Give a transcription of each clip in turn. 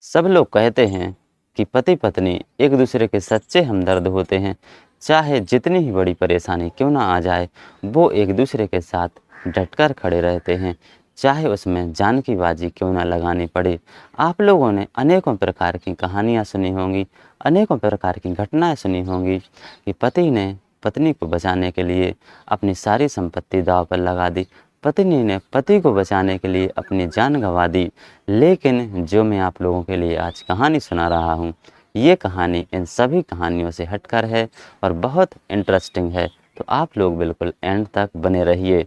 सब लोग कहते हैं कि पति पत्नी एक दूसरे के सच्चे हमदर्द होते हैं। चाहे जितनी ही बड़ी परेशानी क्यों ना आ जाए, वो एक दूसरे के साथ डटकर खड़े रहते हैं, चाहे उसमें जान की बाजी क्यों ना लगानी पड़े। आप लोगों ने अनेकों प्रकार की कहानियाँ सुनी होंगी, अनेकों प्रकार की घटनाएं सुनी होंगी कि पति ने पत्नी को बचाने के लिए अपनी सारी संपत्ति दांव पर लगा दी, पत्नी ने पति को बचाने के लिए अपनी जान गंवा दी। लेकिन जो मैं आप लोगों के लिए आज कहानी सुना रहा हूँ, ये कहानी इन सभी कहानियों से हटकर है और बहुत इंटरेस्टिंग है। तो आप लोग बिल्कुल एंड तक बने रहिए।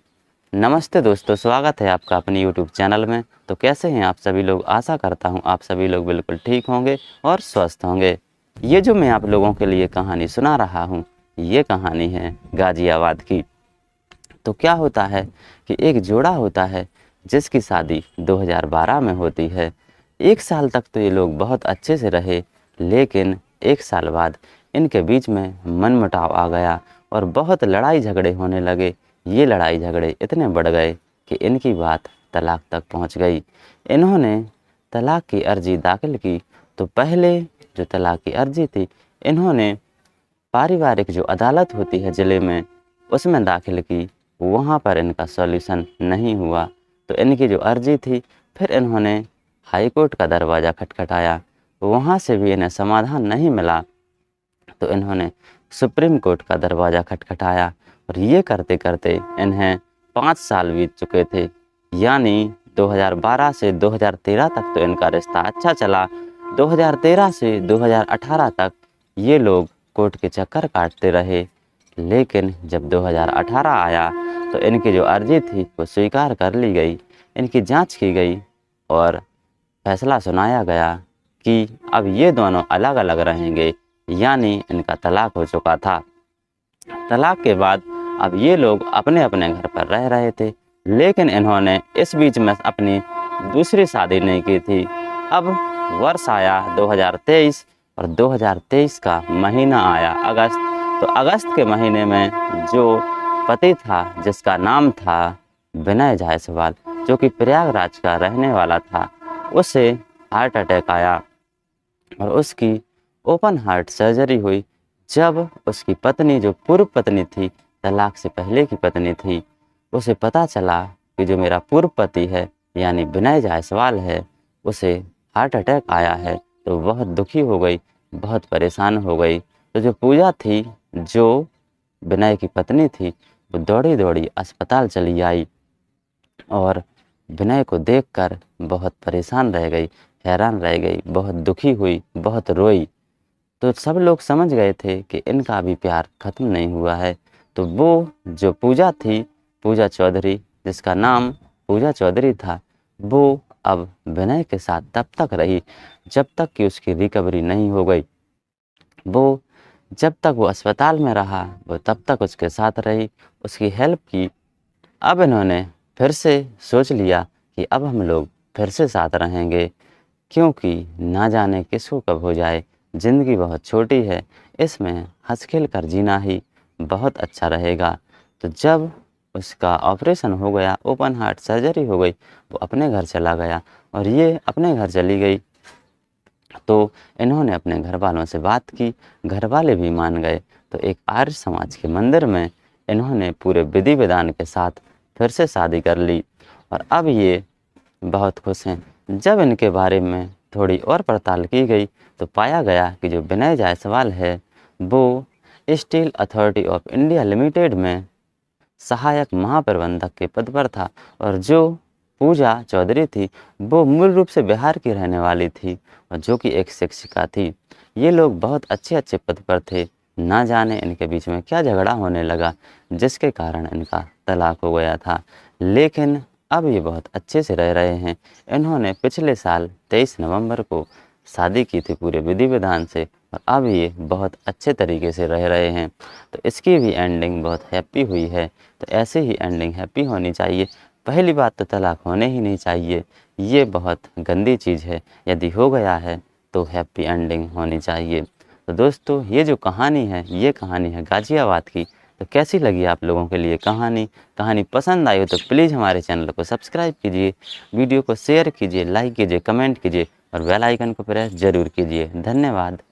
नमस्ते दोस्तों, स्वागत है आपका अपनी यूट्यूब चैनल में। तो कैसे हैं आप सभी लोग? आशा करता हूँ आप सभी लोग बिल्कुल ठीक होंगे और स्वस्थ होंगे। ये जो मैं आप लोगों के लिए कहानी सुना रहा हूँ, ये कहानी है गाज़ियाबाद की। तो क्या होता है कि एक जोड़ा होता है जिसकी शादी 2012 में होती है। एक साल तक तो ये लोग बहुत अच्छे से रहे, लेकिन एक साल बाद इनके बीच में मनमुटाव आ गया और बहुत लड़ाई झगड़े होने लगे। ये लड़ाई झगड़े इतने बढ़ गए कि इनकी बात तलाक तक पहुंच गई। इन्होंने तलाक की अर्जी दाखिल की। तो पहले जो तलाक की अर्जी थी, इन्होंने पारिवारिक जो अदालत होती है ज़िले में, उसमें दाखिल की। वहाँ पर इनका सॉल्यूशन नहीं हुआ। तो इनकी जो अर्जी थी, फिर इन्होंने हाई कोर्ट का दरवाज़ा खटखटाया। वहाँ से भी इन्हें समाधान नहीं मिला। तो इन्होंने सुप्रीम कोर्ट का दरवाज़ा खटखटाया और ये करते करते इन्हें 5 साल बीत चुके थे। यानी 2012 से 2013 तक तो इनका रिश्ता अच्छा चला। 2013 से 2018 तक ये लोग कोर्ट के चक्कर काटते रहे। लेकिन जब 2018 आया तो इनकी जो अर्जी थी वो स्वीकार कर ली गई। इनकी जांच की गई और फैसला सुनाया गया कि अब ये दोनों अलग अलग रहेंगे। यानी इनका तलाक हो चुका था। तलाक के बाद अब ये लोग अपने अपने घर पर रह रहे थे, लेकिन इन्होंने इस बीच में अपनी दूसरी शादी नहीं की थी। अब वर्ष आया 2023 और 2023 का महीना आया अगस्त। तो अगस्त के महीने में जो पति था, जिसका नाम था विनय जायसवाल, जो कि प्रयागराज का रहने वाला था, उसे हार्ट अटैक आया और उसकी ओपन हार्ट सर्जरी हुई। जब उसकी पत्नी, जो पूर्व पत्नी थी, तलाक से पहले की पत्नी थी, उसे पता चला कि जो मेरा पूर्व पति है यानी विनय जायसवाल है, उसे हार्ट अटैक आया है, तो बहुत दुखी हो गई, बहुत परेशान हो गई। तो जो पूजा थी, जो विनय की पत्नी थी, वो दौड़ी दौड़ी अस्पताल चली आई और विनय को देखकर बहुत परेशान रह गई, हैरान रह गई, बहुत दुखी हुई, बहुत रोई। तो सब लोग समझ गए थे कि इनका अभी प्यार ख़त्म नहीं हुआ है। तो वो जो पूजा थी, पूजा चौधरी, जिसका नाम पूजा चौधरी था, वो अब विनय के साथ तब तक रही जब तक कि उसकी रिकवरी नहीं हो गई। वो जब तक वो अस्पताल में रहा, वो तब तक उसके साथ रही, उसकी हेल्प की। अब इन्होंने फिर से सोच लिया कि अब हम लोग फिर से साथ रहेंगे, क्योंकि ना जाने किसको कब हो जाए। ज़िंदगी बहुत छोटी है, इसमें हंस खेल कर जीना ही बहुत अच्छा रहेगा। तो जब उसका ऑपरेशन हो गया, ओपन हार्ट सर्जरी हो गई, वो अपने घर चला गया और ये अपने घर चली गई। तो इन्होंने अपने घर वालों से बात की, घर वाले भी मान गए। तो एक आर्य समाज के मंदिर में इन्होंने पूरे विधि विधान के साथ फिर से शादी कर ली और अब ये बहुत खुश हैं। जब इनके बारे में थोड़ी और पड़ताल की गई तो पाया गया कि जो विनय जायसवाल है, वो steel authority of India limited में सहायक महाप्रबंधक के पद पर था और जो पूजा चौधरी थी, वो मूल रूप से बिहार की रहने वाली थी और जो कि एक शिक्षिका थी। ये लोग बहुत अच्छे अच्छे पद पर थे। ना जाने इनके बीच में क्या झगड़ा होने लगा, जिसके कारण इनका तलाक हो गया था। लेकिन अब ये बहुत अच्छे से रह रहे हैं। इन्होंने पिछले साल 23 नवंबर को शादी की थी पूरे विधि विधान से और अब ये बहुत अच्छे तरीके से रह रहे हैं। तो इसकी भी एंडिंग बहुत हैप्पी हुई है। तो ऐसे ही एंडिंग हैप्पी होनी चाहिए। पहली बात तो तलाक होने ही नहीं चाहिए, ये बहुत गंदी चीज़ है। यदि हो गया है तो हैप्पी एंडिंग होनी चाहिए। तो दोस्तों, ये जो कहानी है, ये कहानी है गाज़ियाबाद की। तो कैसी लगी आप लोगों के लिए कहानी पसंद आई हो तो प्लीज़ हमारे चैनल को सब्सक्राइब कीजिए, वीडियो को शेयर कीजिए, लाइक कीजिए, कमेंट कीजिए और बेल आइकन को प्रेस ज़रूर कीजिए। धन्यवाद।